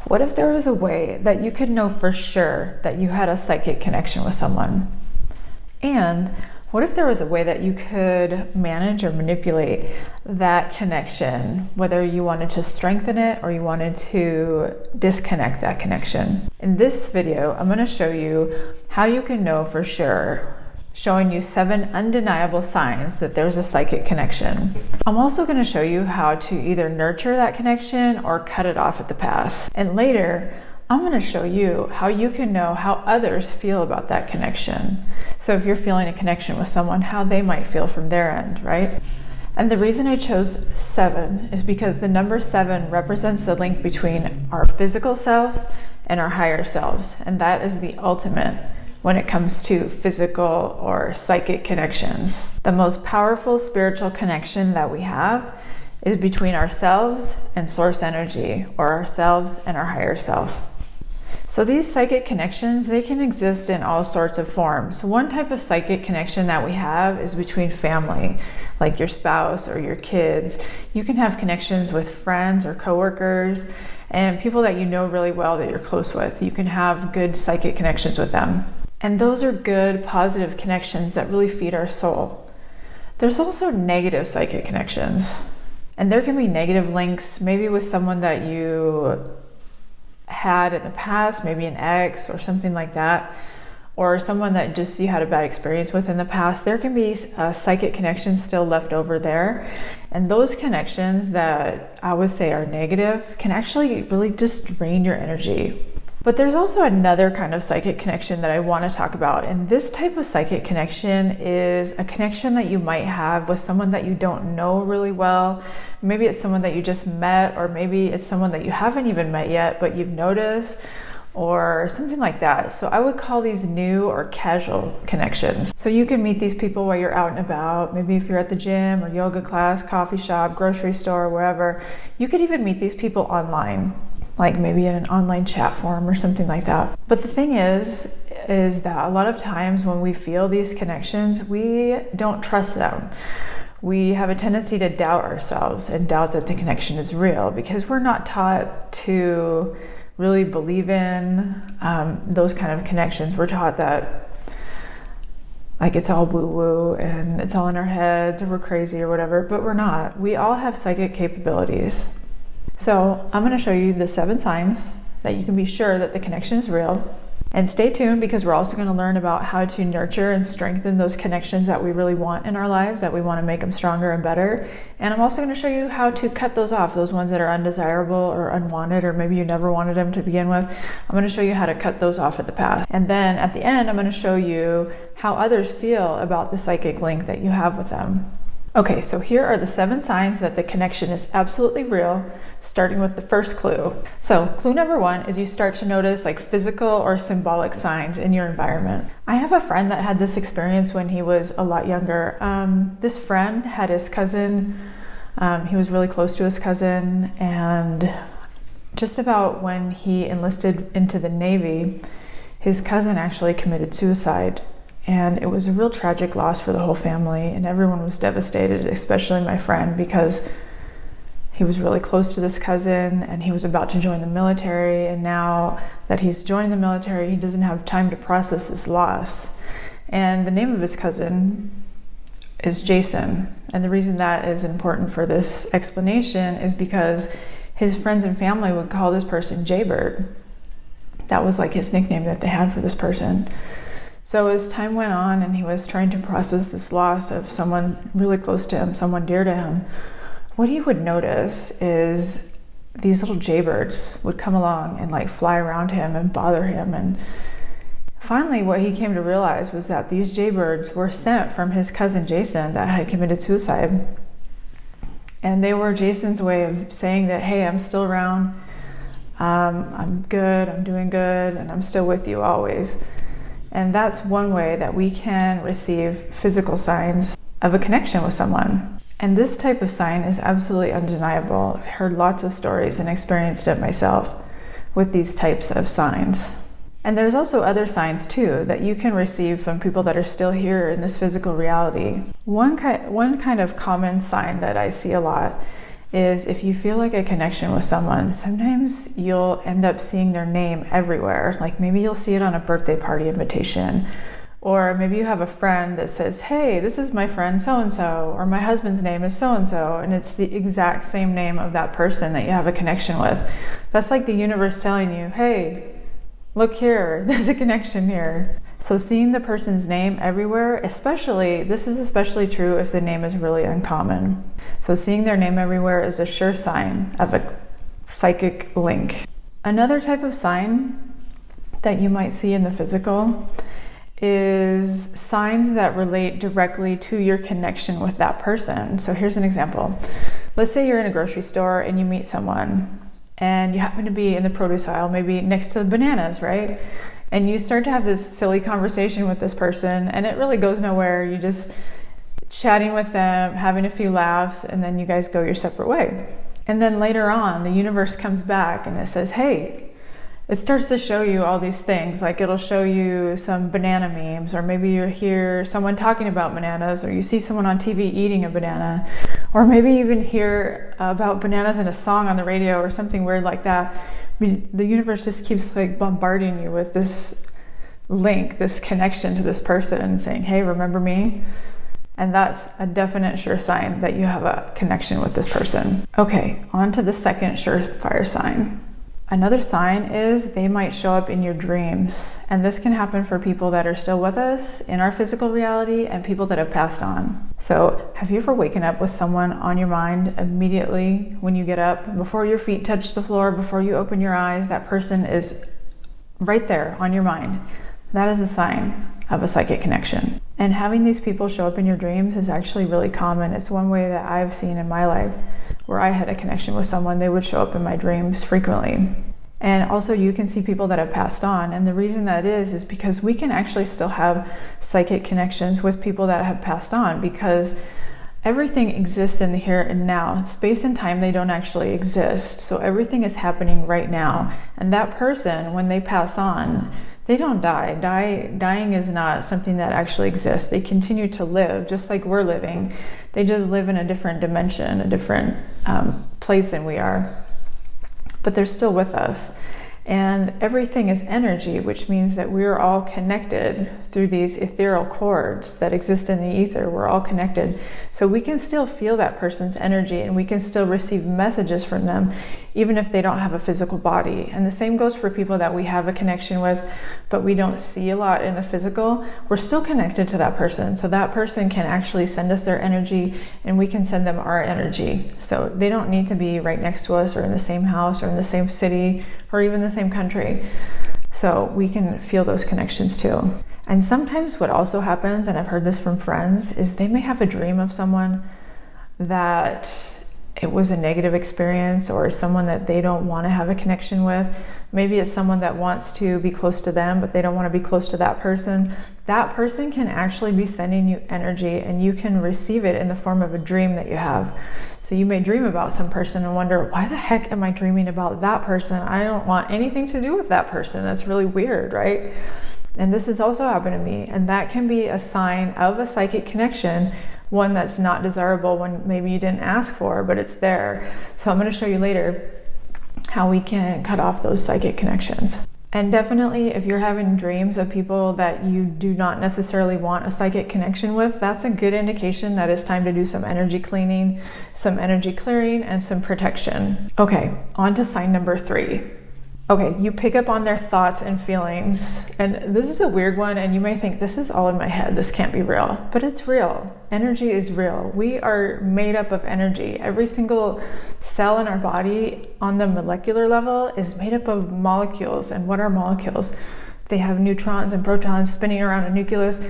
What if there was a way that you could know for sure that you had a psychic connection with someone? And what if there was a way that you could manage or manipulate that connection, whether you wanted to strengthen it or you wanted to disconnect that connection? In this video, I'm going to show you how you can know for sure, showing you 7 undeniable signs that there's a psychic connection. I'm also going to show you how to either nurture that connection or cut it off at the pass. And later, I'm going to show you how you can know how others feel about that connection. So if you're feeling a connection with someone, how they might feel from their end, right? And the reason I chose 7 is because the number 7 represents the link between our physical selves and our higher selves. And that is the ultimate when it comes to physical or psychic connections. The most powerful spiritual connection that we have is between ourselves and source energy, or ourselves and our higher self. So these psychic connections, they can exist in all sorts of forms. One type of psychic connection that we have is between family, like your spouse or your kids. You can have connections with friends or coworkers and people that you know really well that you're close with. You can have good psychic connections with them. And those are good, positive connections that really feed our soul. There's also negative psychic connections. And there can be negative links, maybe with someone that you had in the past, maybe an ex or something like that, or someone that just you had a bad experience with in the past. There can be psychic connections still left over there. And those connections that I would say are negative can actually really just drain your energy. But there's also another kind of psychic connection that I want to talk about. And this type of psychic connection is a connection that you might have with someone that you don't know really well. Maybe it's someone that you just met, or maybe it's someone that you haven't even met yet, but you've noticed, or something like that. So I would call these new or casual connections. So you can meet these people while you're out and about. Maybe if you're at the gym or yoga class, coffee shop, grocery store, wherever. You could even meet these people online, like maybe in an online chat forum or something like that. But the thing is that a lot of times when we feel these connections, we don't trust them. We have a tendency to doubt ourselves and doubt that the connection is real because we're not taught to really believe in those kind of connections. We're taught that like it's all woo-woo and it's all in our heads, or we're crazy or whatever, but we're not. We all have psychic capabilities. So I'm going to show you the 7 signs that you can be sure that the connection is real. And stay tuned, because we're also going to learn about how to nurture and strengthen those connections that we really want in our lives, that we want to make them stronger and better. And I'm also going to show you how to cut those off, those ones that are undesirable or unwanted, or maybe you never wanted them to begin with. I'm going to show you how to cut those off at the pass. And then at the end, I'm going to show you how others feel about the psychic link that you have with them. Okay, so here are the 7 signs that the connection is absolutely real, starting with the first clue. So clue number 1 is you start to notice like physical or symbolic signs in your environment. I have a friend that had this experience when he was a lot younger. This friend had his cousin, he was really close to his cousin, and just about when he enlisted into the Navy, his cousin actually committed suicide. And it was a real tragic loss for the whole family, and everyone was devastated, especially my friend, because he was really close to this cousin and he was about to join the military. And now that he's joining the military, he doesn't have time to process this loss. And the name of his cousin is Jason. And the reason that is important for this explanation is because his friends and family would call this person Jaybird. That was like his nickname that they had for this person. So as time went on and he was trying to process this loss of someone really close to him, someone dear to him, what he would notice is these little jaybirds would come along and like fly around him and bother him. And finally what he came to realize was that these jaybirds were sent from his cousin Jason that had committed suicide. And they were Jason's way of saying that, hey, I'm still around, I'm good, I'm doing good, and I'm still with you always. And that's one way that we can receive physical signs of a connection with someone. And this type of sign is absolutely undeniable. I've heard lots of stories and experienced it myself with these types of signs. And there's also other signs too that you can receive from people that are still here in this physical reality. One kind of common sign that I see a lot is if you feel like a connection with someone, sometimes you'll end up seeing their name everywhere. Like maybe you'll see it on a birthday party invitation, or maybe you have a friend that says, hey, this is my friend so-and-so, or my husband's name is so-and-so, and it's the exact same name of that person that you have a connection with. That's like the universe telling you, hey, look here, there's a connection here. So seeing the person's name everywhere, this is especially true if the name is really uncommon. So seeing their name everywhere is a sure sign of a psychic link. Another type of sign that you might see in the physical is signs that relate directly to your connection with that person. So here's an example. Let's say you're in a grocery store and you meet someone and you happen to be in the produce aisle, maybe next to the bananas, right? And you start to have this silly conversation with this person and it really goes nowhere. You just chatting with them, having a few laughs, and then you guys go your separate way. And then later on, the universe comes back and it says, hey, it starts to show you all these things. Like it'll show you some banana memes, or maybe you hear someone talking about bananas, or you see someone on TV eating a banana, or maybe even hear about bananas in a song on the radio or something weird like that. The universe just keeps like bombarding you with this link, this connection to this person, saying, hey, remember me? And that's a definite sure sign that you have a connection with this person. Okay, on to the second surefire sign. Another sign is they might show up in your dreams. And this can happen for people that are still with us in our physical reality and people that have passed on. So have you ever waken up with someone on your mind immediately when you get up? Before your feet touch the floor, before you open your eyes, that person is right there on your mind. That is a sign of a psychic connection. And having these people show up in your dreams is actually really common. It's one way that I've seen in my life where I had a connection with someone. They would show up in my dreams frequently. And also you can see people that have passed on. And the reason that is because we can actually still have psychic connections with people that have passed on, because everything exists in the here and now. Space and time, they don't actually exist. So everything is happening right now. And that person, when they pass on, they don't die. Dying is not something that actually exists. They continue to live just like we're living. They just live in a different dimension, a different place than we are. But they're still with us. And everything is energy, which means that we're all connected through these ethereal cords that exist in the ether. We're all connected. So we can still feel that person's energy and we can still receive messages from them, even if they don't have a physical body. And the same goes for people that we have a connection with, but we don't see a lot in the physical. We're still connected to that person. So that person can actually send us their energy and we can send them our energy. So they don't need to be right next to us or in the same house or in the same city or even the same country. So we can feel those connections too. And sometimes what also happens, and I've heard this from friends, is they may have a dream of someone that it was a negative experience or someone that they don't want to have a connection with. Maybe it's someone that wants to be close to them, but they don't want to be close to that person. That person can actually be sending you energy and you can receive it in the form of a dream that you have. So you may dream about some person and wonder, why the heck am I dreaming about that person? I don't want anything to do with that person. That's really weird, right? And this has also happened to me. And that can be a sign of a psychic connection, one that's not desirable, one maybe you didn't ask for, but it's there. So I'm going to show you later how we can cut off those psychic connections. And definitely, if you're having dreams of people that you do not necessarily want a psychic connection with, that's a good indication that it's time to do some energy cleaning, some energy clearing, and some protection. Okay, on to sign number 3. Okay, you pick up on their thoughts and feelings. And this is a weird one, and you may think, this is all in my head, this can't be real. But it's real. Energy is real. We are made up of energy. Every single cell in our body on the molecular level is made up of molecules. And what are molecules? They have neutrons and protons spinning around a nucleus.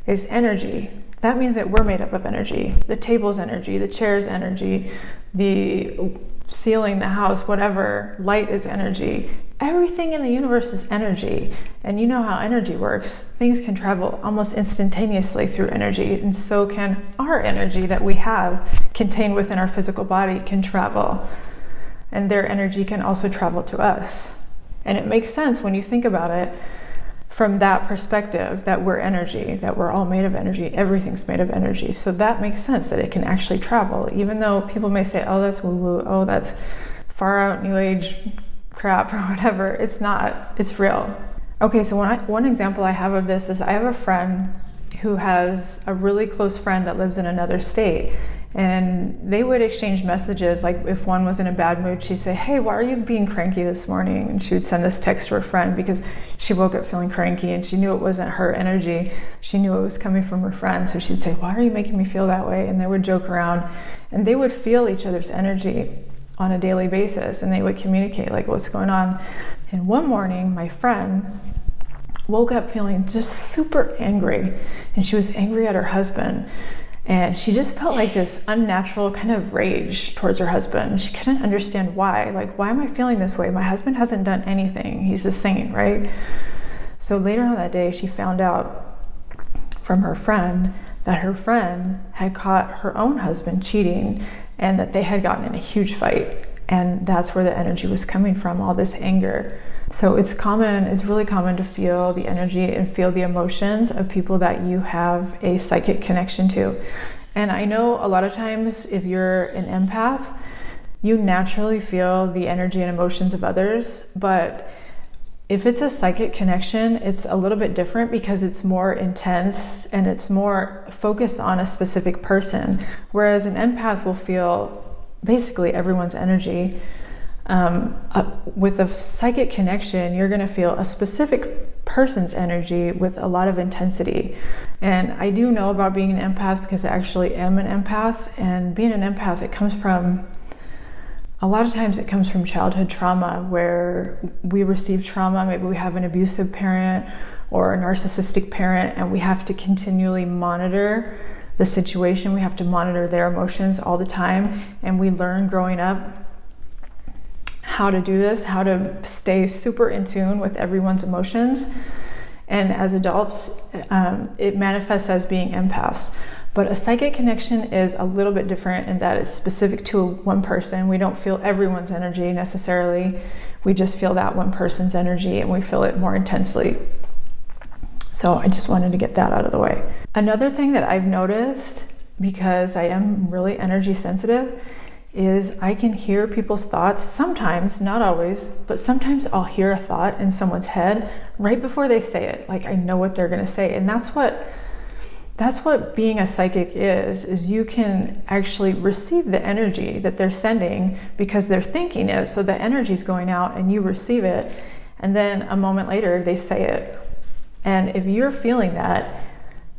It's energy. That means that we're made up of energy. The table's energy, the chair's energy, the ceiling, the house, whatever, light is energy. Everything in the universe is energy. And you know how energy works. Things can travel almost instantaneously through energy, and so can our energy that we have contained within our physical body can travel. And their energy can also travel to us. And it makes sense when you think about it. from that perspective, that we're energy, that we're all made of energy, everything's made of energy. So that makes sense that it can actually travel, even though people may say, oh, that's woo-woo, oh, that's far out new age crap or whatever. It's not, it's real. Okay, so one example I have of this is I have a friend who has a really close friend that lives in another state. And they would exchange messages, like if one was in a bad mood, she'd say, hey, why are you being cranky this morning? And she would send this text to her friend because she woke up feeling cranky and she knew it wasn't her energy. She knew it was coming from her friend. So she'd say, why are you making me feel that way? And they would joke around and they would feel each other's energy on a daily basis, and they would communicate like what's going on. And one morning, my friend woke up feeling just super angry, and she was angry at her husband. And she just felt like this unnatural kind of rage towards her husband. She couldn't understand why. Like, why am I feeling this way? My husband hasn't done anything. He's a saint, right? So later on that day, she found out from her friend that her friend had caught her own husband cheating and that they had gotten in a huge fight. And that's where the energy was coming from, all this anger. So it's really common to feel the energy and feel the emotions of people that you have a psychic connection to. And I know a lot of times if you're an empath, you naturally feel the energy and emotions of others. But if it's a psychic connection, it's a little bit different because it's more intense and it's more focused on a specific person. Whereas an empath will feel basically everyone's energy. With a psychic connection, you're going to feel a specific person's energy with a lot of intensity. And I do know about being an empath because I actually am an empath. And being an empath, a lot of times it comes from childhood trauma where we receive trauma. Maybe we have an abusive parent or a narcissistic parent, and we have to continually monitor the situation. We have to monitor their emotions all the time. And we learn growing up how to do this, how to stay super in tune with everyone's emotions. And as adults, it manifests as being empaths. But a psychic connection is a little bit different in that it's specific to one person. We don't feel everyone's energy necessarily. We just feel that one person's energy, and we feel it more intensely. So I just wanted to get that out of the way. Another thing that I've noticed, because I am really energy sensitive, is I can hear people's thoughts sometimes, not always, but sometimes I'll hear a thought in someone's head right before they say it. Like I know what they're gonna say. And that's what being a psychic is you can actually receive the energy that they're sending because they're thinking it. So the energy's going out and you receive it. And then a moment later they say it. And if you're feeling that,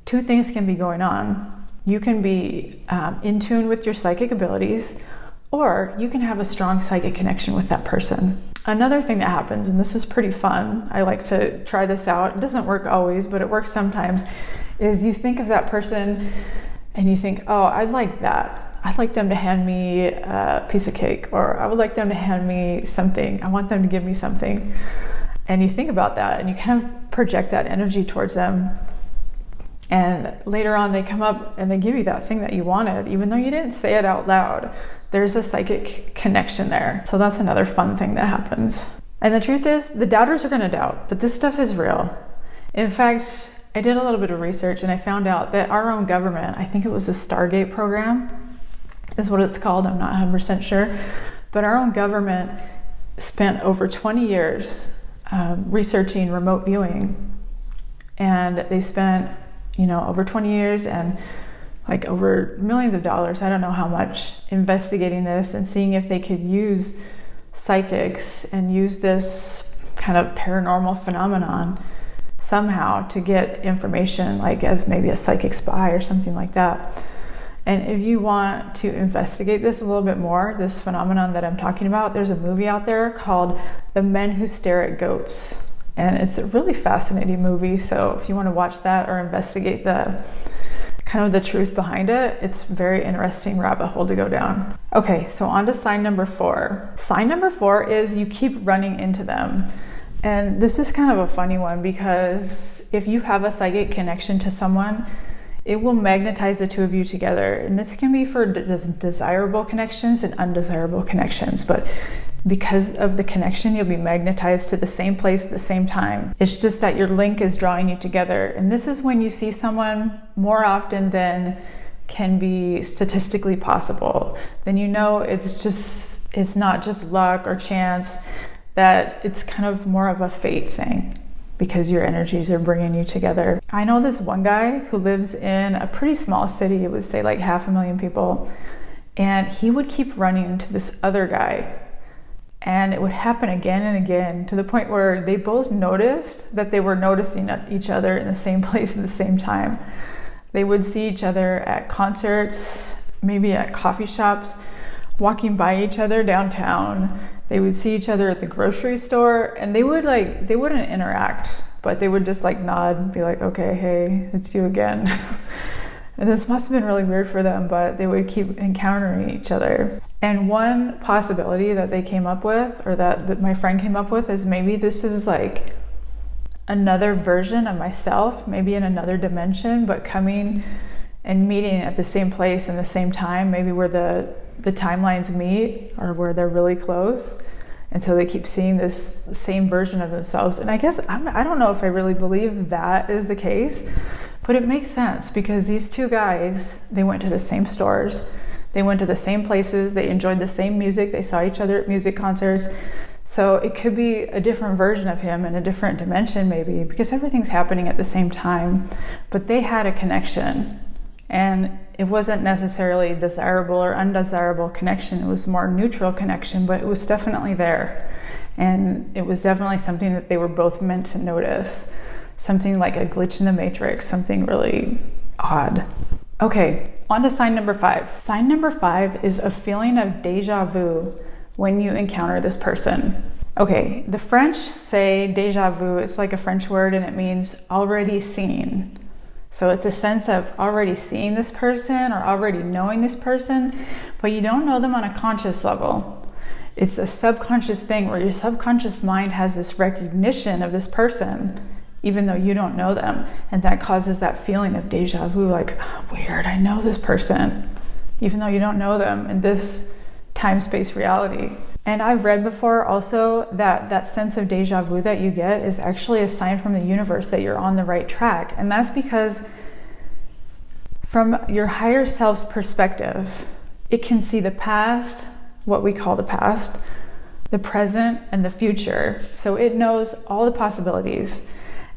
two things can be going on. You can be in tune with your psychic abilities, or you can have a strong psychic connection with that person. Another thing that happens, and this is pretty fun, I like to try this out. It doesn't work always, but it works sometimes, is you think of that person and you think, oh, I'd like that. I'd like them to hand me a piece of cake, or I would like them to hand me something. I want them to give me something. And you think about that and you kind of project that energy towards them. And later on they come up and they give you that thing that you wanted, even though you didn't say it out loud. There's a psychic connection there. So that's another fun thing that happens. And the truth is, the doubters are gonna doubt, but this stuff is real. In fact, I did a little bit of research and I found out that our own government, I think it was the Stargate program, is what it's called, I'm not 100% sure, but our own government spent over 20 years researching remote viewing. And they spent, over 20 years and like over millions of dollars, I don't know how much, investigating this and seeing if they could use psychics and use this kind of paranormal phenomenon somehow to get information, like as maybe a psychic spy or something like that. And if you want to investigate this a little bit more, this phenomenon that I'm talking about, there's a movie out there called The Men Who Stare at Goats. And it's a really fascinating movie. So if you want to watch that or investigate the kind of the truth behind it, it's a very interesting rabbit hole to go down. Okay, so on to sign number 4. Sign number 4 is you keep running into them. And this is kind of a funny one because if you have a psychic connection to someone, it will magnetize the two of you together. And this can be for desirable connections and undesirable connections. But because of the connection, you'll be magnetized to the same place at the same time. It's just that your link is drawing you together. And this is when you see someone more often than can be statistically possible. Then you know it's not just luck or chance, that it's kind of more of a fate thing, because your energies are bringing you together. I know this one guy who lives in a pretty small city, it would say like 500,000 people, and he would keep running into this other guy. And it would happen again and again, to the point where they both noticed that they were noticing each other in the same place at the same time. They would see each other at concerts, maybe at coffee shops, walking by each other downtown. They would see each other at the grocery store, and they wouldn't interact, but they would just like nod and be like, okay, hey, it's you again. And this must have been really weird for them, but they would keep encountering each other. And one possibility that they came up with, or that my friend came up with, is maybe this is like another version of myself, maybe in another dimension, but coming and meeting at the same place in the same time, maybe where the timelines meet, or where they're really close. And so they keep seeing this same version of themselves. And I guess, I don't know if I really believe that is the case, but it makes sense, because these two guys, they went to the same stores, they went to the same places, they enjoyed the same music, they saw each other at music concerts. So it could be a different version of him in a different dimension maybe, because everything's happening at the same time. But they had a connection, and it wasn't necessarily desirable or undesirable connection. It was more neutral connection, but it was definitely there. And it was definitely something that they were both meant to notice. Something like a glitch in the matrix, something really odd. Okay, on to sign number 5. Sign number 5 is a feeling of deja vu when you encounter this person. Okay, the French say deja vu, it's like a French word, and it means already seen. So it's a sense of already seeing this person or already knowing this person, but you don't know them on a conscious level. It's a subconscious thing where your subconscious mind has this recognition of this person, even though you don't know them. And that causes that feeling of deja vu, like, oh, weird, I know this person, even though you don't know them in this time-space reality. And I've read before also that that sense of deja vu that you get is actually a sign from the universe that you're on the right track. And that's because from your higher self's perspective, it can see the past, what we call the past, the present, and the future. So it knows all the possibilities,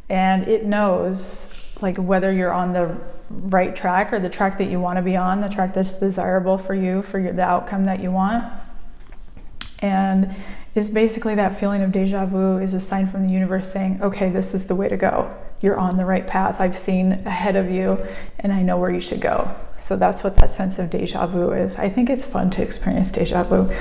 and it knows like whether you're on the right track, or the track that you want to be on, the track that's desirable for you, the outcome that you want. And it's basically that feeling of deja vu is a sign from the universe saying, okay, this is the way to go. You're on the right path. I've seen ahead of you, and I know where you should go. So that's what that sense of deja vu is. I think it's fun to experience deja vu.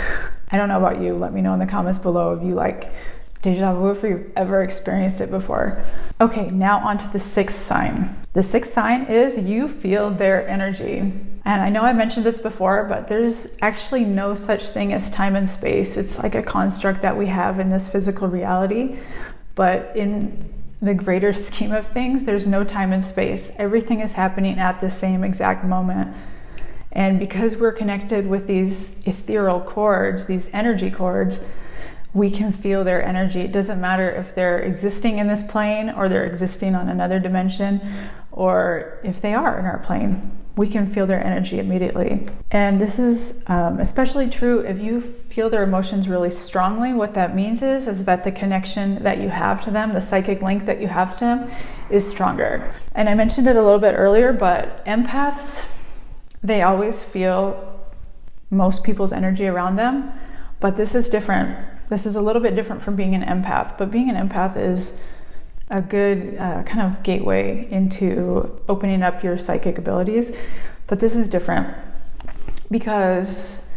I don't know about you. Let me know in the comments below if you like deja vu, if you've ever experienced it before. Okay, now on to the 6th sign. The 6th sign is you feel their energy. And I know I mentioned this before, but there's actually no such thing as time and space. It's like a construct that we have in this physical reality. But in the greater scheme of things, there's no time and space. Everything is happening at the same exact moment. And because we're connected with these ethereal cords, these energy cords, we can feel their energy. It doesn't matter if they're existing in this plane, or they're existing on another dimension, or if they are in our plane. We can feel their energy immediately. And this is especially true if you feel their emotions really strongly. What that means is that the connection that you have to them, the psychic link that you have to them, is stronger. And I mentioned it a little bit earlier, but empaths, they always feel most people's energy around them, but this is different. This is a little bit different from being an empath, but being an empath is a good kind of gateway into opening up your psychic abilities. But this is different because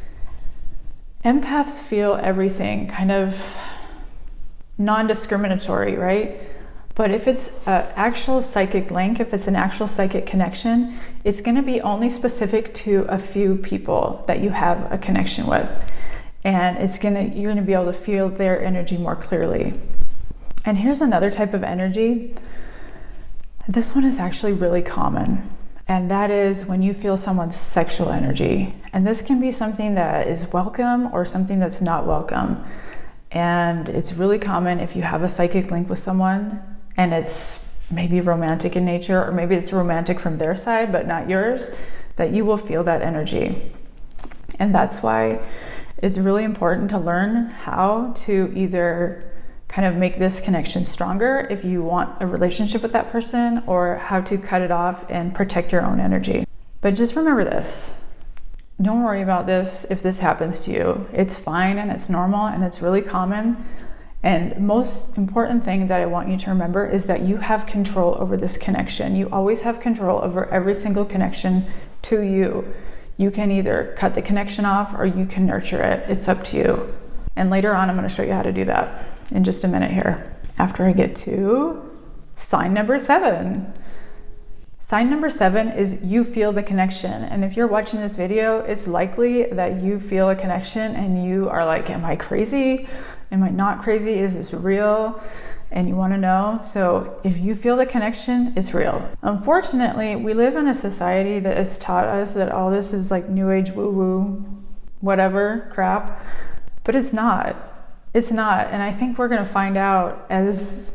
empaths feel everything kind of non-discriminatory, right? But if it's an actual psychic link, if it's an actual psychic connection, it's going to be only specific to a few people that you have a connection with. And you're going to be able to feel their energy more clearly. And here's another type of energy. This one is actually really common. And that is when you feel someone's sexual energy. And this can be something that is welcome or something that's not welcome. And it's really common if you have a psychic link with someone and it's maybe romantic in nature, or maybe it's romantic from their side but not yours, that you will feel that energy. And that's why it's really important to learn how to either kind of make this connection stronger if you want a relationship with that person, or how to cut it off and protect your own energy. But just remember this. Don't worry about this if this happens to you. It's fine and it's normal and it's really common. And most important thing that I want you to remember is that you have control over this connection. You always have control over every single connection to you. You can either cut the connection off or you can nurture it. It's up to you. And later on, I'm going to show you how to do that in just a minute here, after I get to sign number 7. Sign number 7 is you feel the connection. And if you're watching this video, it's likely that you feel a connection and you are like, am I crazy? Am I not crazy? Is this real? And you want to know. So if you feel the connection, it's real. Unfortunately, we live in a society that has taught us that all this is like new age woo-woo, whatever crap, but it's not. It's not. And I think we're going to find out as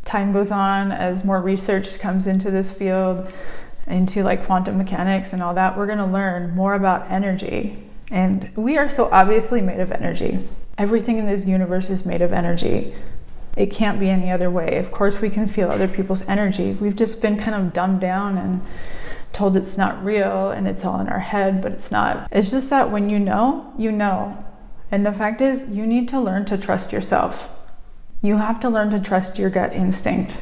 time goes on, as more research comes into this field, into like quantum mechanics and all that, we're going to learn more about energy. And we are so obviously made of energy. Everything in this universe is made of energy. It can't be any other way. Of course, we can feel other people's energy. We've just been kind of dumbed down and told it's not real and it's all in our head, but it's not. It's just that when you know, you know. And the fact is, you need to learn to trust yourself. You have to learn to trust your gut instinct.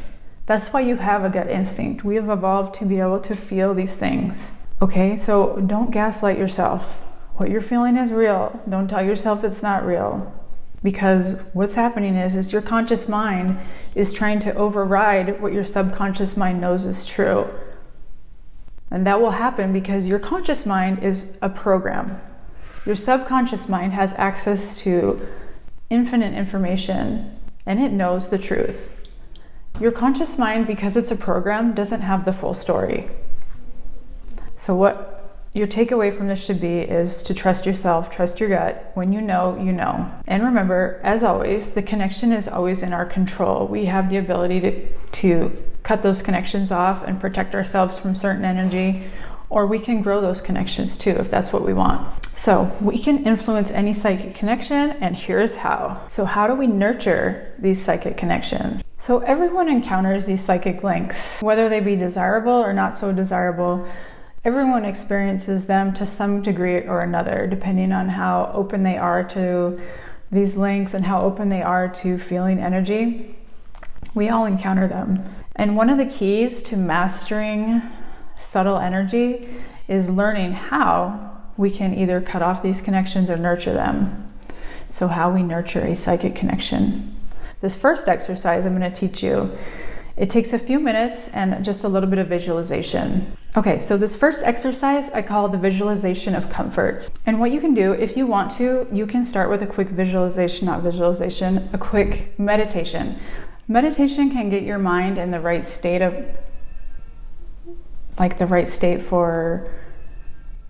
That's why you have a gut instinct. We have evolved to be able to feel these things. Okay, so don't gaslight yourself. What you're feeling is real. Don't tell yourself it's not real. Because what's happening is your conscious mind is trying to override what your subconscious mind knows is true. And that will happen because your conscious mind is a program. Your subconscious mind has access to infinite information and it knows the truth. Your conscious mind, because it's a program, doesn't have the full story. So what your takeaway from this should be is to trust yourself, trust your gut. When you know, you know. And remember, as always, the connection is always in our control. We have the ability to cut those connections off and protect ourselves from certain energy, or we can grow those connections too if that's what we want. So we can influence any psychic connection, and here's how. So how do we nurture these psychic connections? So everyone encounters these psychic links, whether they be desirable or not so desirable. Everyone experiences them to some degree or another, depending on how open they are to these links and how open they are to feeling energy. We all encounter them. And one of the keys to mastering subtle energy is learning how we can either cut off these connections or nurture them. So how we nurture a psychic connection. This first exercise I'm going to teach you, it takes a few minutes and just a little bit of visualization. Okay, so this first exercise I call the visualization of comfort. And what you can do, if you want to, you can start with a quick visualization, a quick meditation. Meditation can get your mind in the right state for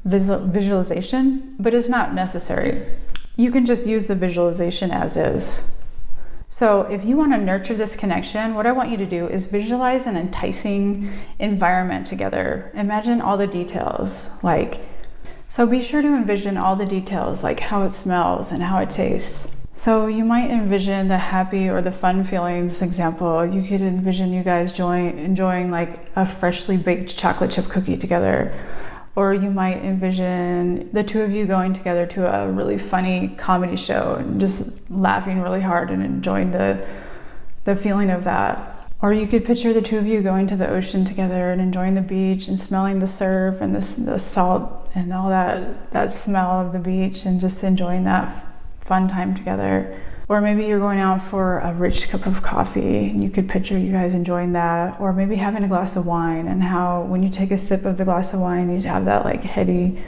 visualization, but it's not necessary. You can just use the visualization as is. So if you want to nurture this connection, what I want you to do is visualize an enticing environment together. Imagine all the details, so be sure to envision all the details, like how it smells and how it tastes. So you might envision the happy or the fun feelings. Example, you could envision you guys enjoying like a freshly baked chocolate chip cookie together. Or you might envision the two of you going together to a really funny comedy show and just laughing really hard and enjoying the feeling of that. Or you could picture the two of you going to the ocean together and enjoying the beach and smelling the surf and the salt and all that smell of the beach and just enjoying that fun time together. Or maybe you're going out for a rich cup of coffee and you could picture you guys enjoying that. Or maybe having a glass of wine and how when you take a sip of the glass of wine, you'd have that like heady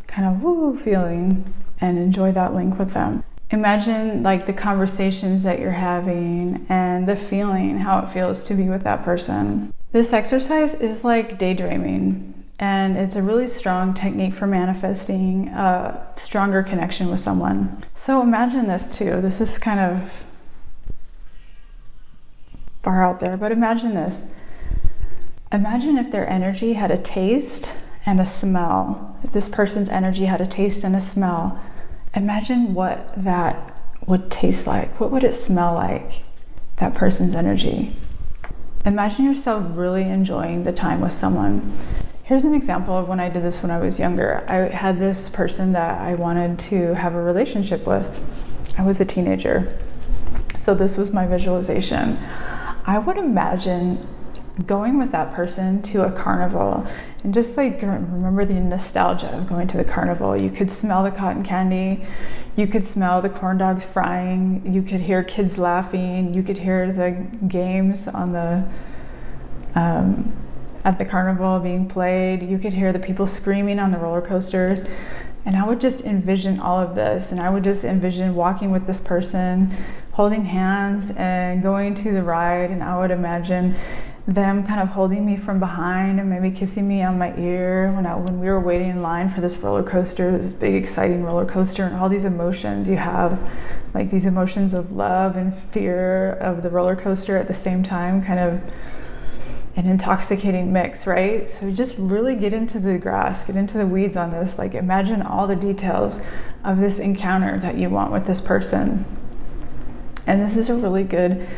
kind of woo feeling and enjoy that link with them. Imagine like the conversations that you're having and the feeling, how it feels to be with that person. This exercise is like daydreaming, and it's a really strong technique for manifesting a stronger connection with someone. So imagine this too. This is kind of far out there, but imagine this. Imagine if their energy had a taste and a smell. If this person's energy had a taste and a smell, imagine what that would taste like. What would it smell like, that person's energy? Imagine yourself really enjoying the time with someone. Here's an example of when I did this when I was younger. I had this person that I wanted to have a relationship with. I was a teenager. So this was my visualization. I would imagine going with that person to a carnival and just like remember the nostalgia of going to the carnival. You could smell the cotton candy, you could smell the corn dogs frying, you could hear kids laughing, you could hear the games on the at the carnival being played, you could hear the people screaming on the roller coasters. And I would just envision all of this, and I would just envision walking with this person, holding hands and going to the ride, and I would imagine them kind of holding me from behind and maybe kissing me on my ear when we were waiting in line for this roller coaster, this big exciting roller coaster, and all these emotions you have, like these emotions of love and fear of the roller coaster at the same time, kind of an intoxicating mix, right? So just really get into the grass, get into the weeds on this. Like imagine all the details of this encounter that you want with this person. And this is a really good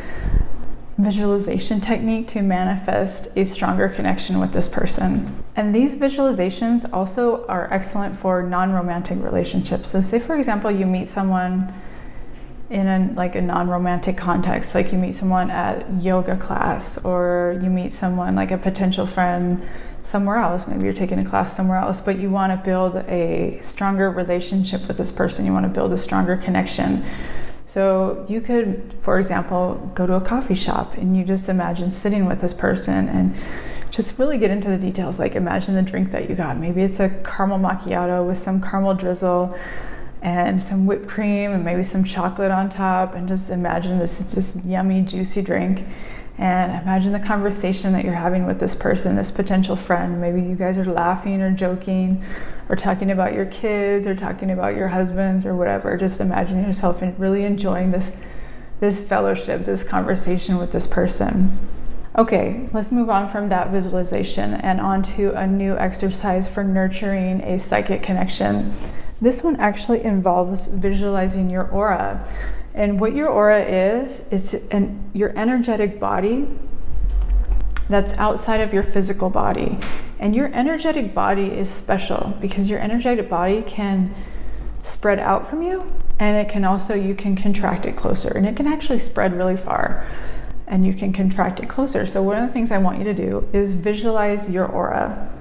visualization technique to manifest a stronger connection with this person. And these visualizations also are excellent for non-romantic relationships. So say for example, you meet someone in a non-romantic context, like you meet someone at yoga class, or you meet someone like a potential friend somewhere else. Maybe you're taking a class somewhere else, but you want to build a stronger relationship with this person. You want to build a stronger connection. So you could, for example, go to a coffee shop and you just imagine sitting with this person and just really get into the details. Like imagine the drink that you got. Maybe it's a caramel macchiato with some caramel drizzle and some whipped cream and maybe some chocolate on top, and just imagine this is just yummy, juicy drink. And imagine the conversation that you're having with this person, this potential friend. Maybe you guys are laughing or joking or talking about your kids or talking about your husbands or whatever. Just imagine yourself and really enjoying this fellowship, this conversation with this person. Okay, let's move on from that visualization and on to a new exercise for nurturing a psychic connection. This one actually involves visualizing your aura. And what your aura is, it's your energetic body that's outside of your physical body. And your energetic body is special because your energetic body can spread out from you, and you can contract it closer, and it can actually spread really far, and you can contract it closer. So one of the things I want you to do is visualize your aura.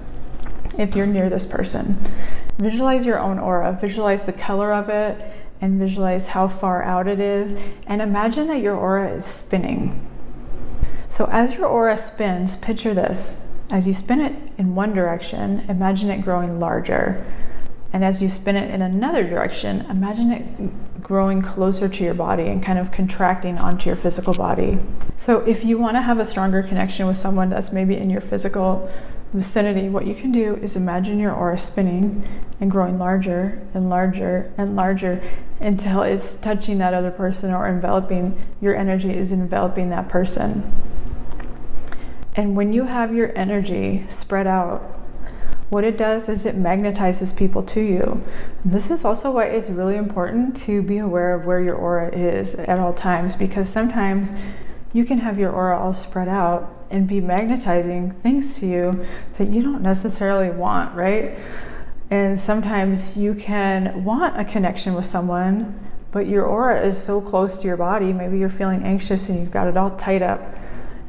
If you're near this person, visualize your own aura, visualize the color of it, and visualize how far out it is, and imagine that your aura is spinning. So as your aura spins, picture this. As you spin it in one direction, imagine it growing larger. And as you spin it in another direction, imagine it growing closer to your body and kind of contracting onto your physical body. So if you want to have a stronger connection with someone that's maybe in your physical vicinity, what you can do is imagine your aura spinning and growing larger and larger and larger until it's touching that other person, or your energy is enveloping that person. And when you have your energy spread out, what it does is it magnetizes people to you. And this is also why it's really important to be aware of where your aura is at all times, because sometimes you can have your aura all spread out and be magnetizing things to you that you don't necessarily want, right? And sometimes you can want a connection with someone, but your aura is so close to your body. Maybe you're feeling anxious and you've got it all tied up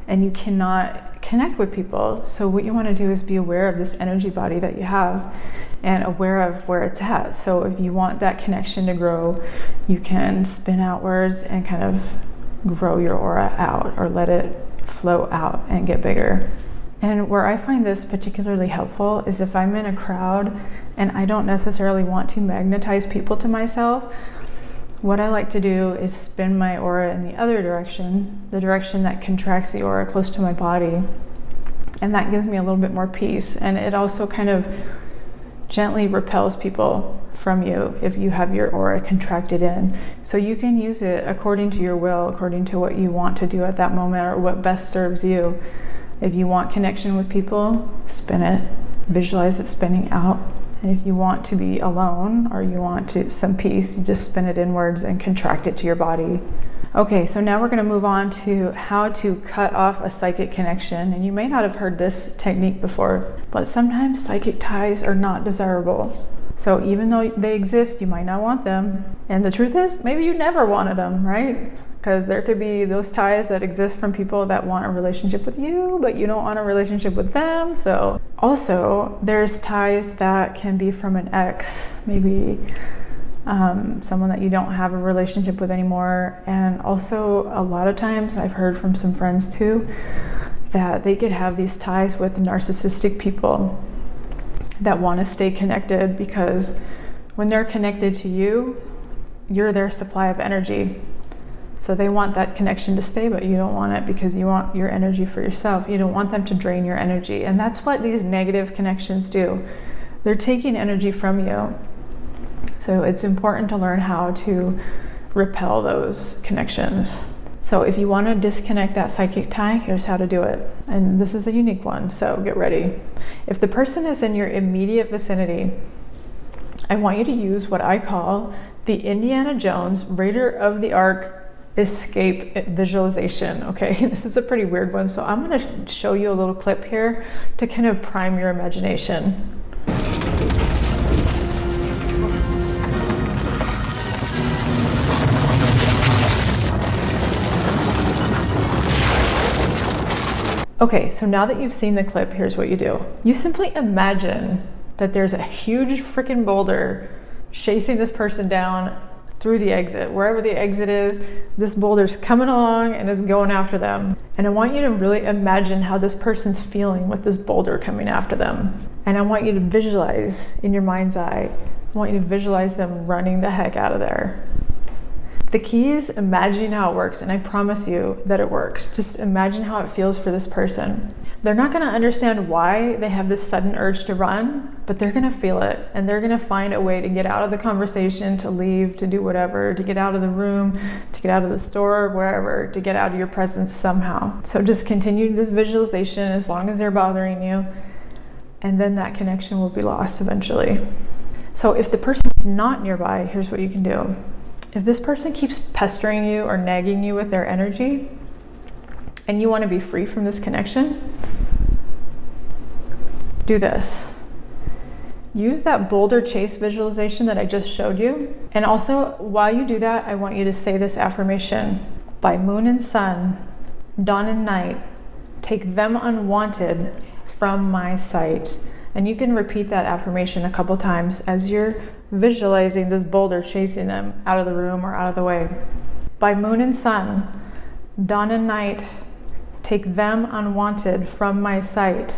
and you cannot connect with people. So what you want to do is be aware of this energy body that you have and aware of where it's at. So if you want that connection to grow, you can spin outwards and kind of grow your aura out, or let it flow out and get bigger. And where I find this particularly helpful is if I'm in a crowd and I don't necessarily want to magnetize people to myself, what I like to do is spin my aura in the other direction, the direction that contracts the aura close to my body. And that gives me a little bit more peace. And it also kind of gently repels people from you if you have your aura contracted in. So you can use it according to your will, according to what you want to do at that moment or what best serves you. If you want connection with people, spin it. Visualize it spinning out. And if you want to be alone or you want some peace, you just spin it inwards and contract it to your body. Okay, so now we're going to move on to how to cut off a psychic connection. And you may not have heard this technique before, but sometimes psychic ties are not desirable. So even though they exist, you might not want them. And the truth is, maybe you never wanted them, right? Because there could be those ties that exist from people that want a relationship with you, but you don't want a relationship with them. So also, there's ties that can be from an ex, maybe someone that you don't have a relationship with anymore. And also, a lot of times, I've heard from some friends too, that they could have these ties with narcissistic people that want to stay connected, because when they're connected to you, you're their supply of energy. So they want that connection to stay, but you don't want it because you want your energy for yourself. You don't want them to drain your energy. And that's what these negative connections do. They're taking energy from you. So it's important to learn how to repel those connections. So if you want to disconnect that psychic tie, here's how to do it. And this is a unique one, so get ready. If the person is in your immediate vicinity, I want you to use what I call the Indiana Jones Raider of the Ark escape visualization. Okay, this is a pretty weird one, so I'm going to show you a little clip here to kind of prime your imagination. Okay, so now that you've seen the clip, here's what you do. You simply imagine that there's a huge freaking boulder chasing this person down through the exit. Wherever the exit is, this boulder's coming along and is going after them. And I want you to really imagine how this person's feeling with this boulder coming after them. And I want you to visualize in your mind's eye, I want you to visualize them running the heck out of there. The key is imagining how it works, and I promise you that it works. Just imagine how it feels for this person. They're not going to understand why they have this sudden urge to run, but they're going to feel it, and they're going to find a way to get out of the conversation, to leave, to do whatever, to get out of the room, to get out of the store, wherever, to get out of your presence somehow. So just continue this visualization as long as they're bothering you, and then that connection will be lost eventually. So if the person is not nearby, here's what you can do. If this person keeps pestering you or nagging you with their energy, and you want to be free from this connection, do this. Use that boulder chase visualization that I just showed you. And also, while you do that, I want you to say this affirmation. By moon and sun, dawn and night, take them unwanted from my sight. And you can repeat that affirmation a couple times as you're visualizing this boulder chasing them out of the room or out of the way. By moon and sun, dawn and night, take them unwanted from my sight.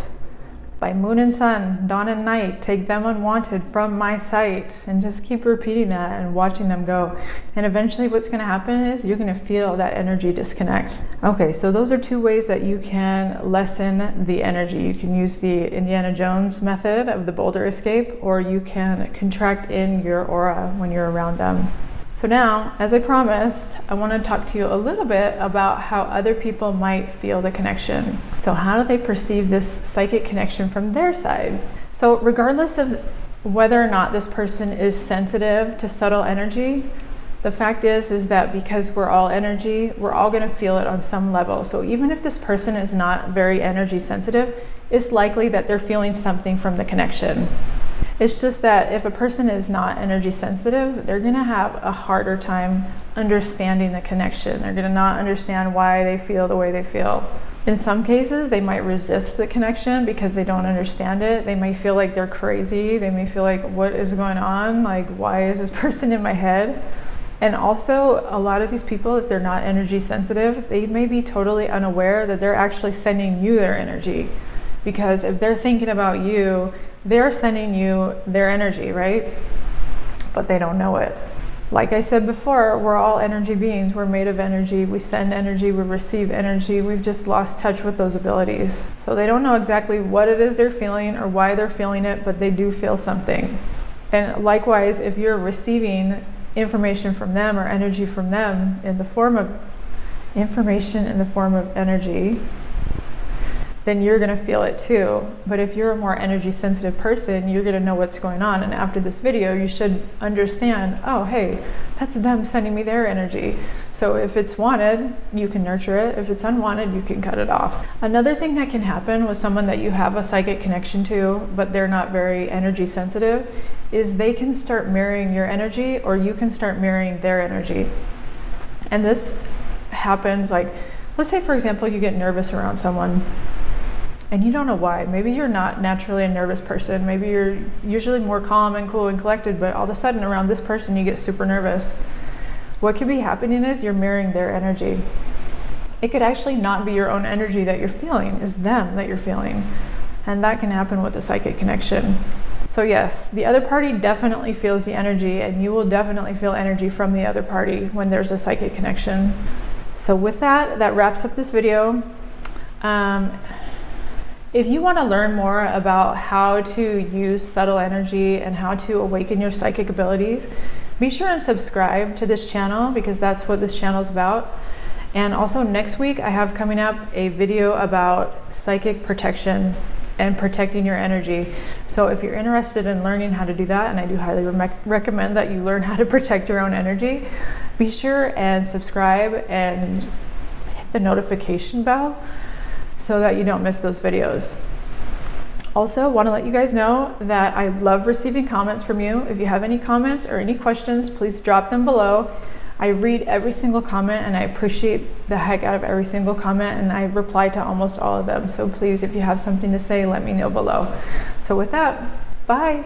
By moon and sun, dawn and night, take them unwanted from my sight. And just keep repeating that and watching them go. And eventually what's going to happen is you're going to feel that energy disconnect. Okay, so those are two ways that you can lessen the energy. You can use the Indiana Jones method of the boulder escape, or you can contract in your aura when you're around them. So now, as I promised, I want to talk to you a little bit about how other people might feel the connection. So how do they perceive this psychic connection from their side? So regardless of whether or not this person is sensitive to subtle energy, the fact is that because we're all energy, we're all going to feel it on some level. So even if this person is not very energy sensitive, it's likely that they're feeling something from the connection. It's just that if a person is not energy sensitive, they're going to have a harder time understanding the connection. They're going to not understand why they feel the way they feel. In some cases, they might resist the connection because they don't understand it. They may feel like they're crazy. They may feel like, what is going on? Like, why is this person in my head? And also, a lot of these people, if they're not energy sensitive, they may be totally unaware that they're actually sending you their energy. Because if they're thinking about you, they're sending you their energy, right? But they don't know it. Like I said before, we're all energy beings. We're made of energy. We send energy, we receive energy. We've just lost touch with those abilities. So they don't know exactly what it is they're feeling or why they're feeling it, but they do feel something. And likewise, if you're receiving information from them or energy from them in the form of information in the form of energy, then you're going to feel it too. But if you're a more energy sensitive person, you're going to know what's going on. And after this video, you should understand, oh, hey, that's them sending me their energy. So if it's wanted, you can nurture it. If it's unwanted, you can cut it off. Another thing that can happen with someone that you have a psychic connection to, but they're not very energy sensitive, is they can start mirroring your energy, or you can start mirroring their energy. And this happens, like, let's say, for example, you get nervous around someone and you don't know why. Maybe you're not naturally a nervous person. Maybe you're usually more calm and cool and collected, but all of a sudden around this person you get super nervous. What could be happening is you're mirroring their energy. It could actually not be your own energy that you're feeling, it's them that you're feeling. And that can happen with a psychic connection. So yes, the other party definitely feels the energy, and you will definitely feel energy from the other party when there's a psychic connection. So with that, that wraps up this video. If you want to learn more about how to use subtle energy and how to awaken your psychic abilities, be sure and subscribe to this channel, because that's what this channel is about. And also next week I have coming up a video about psychic protection and protecting your energy. So if you're interested in learning how to do that, and I do highly recommend that you learn how to protect your own energy, be sure and subscribe and hit the notification bell so that you don't miss those videos. Also, want to let you guys know that I love receiving comments from you. If you have any comments or any questions, please drop them below. I read every single comment and I appreciate the heck out of every single comment, and I reply to almost all of them. So please, if you have something to say, let me know below. So with that, bye.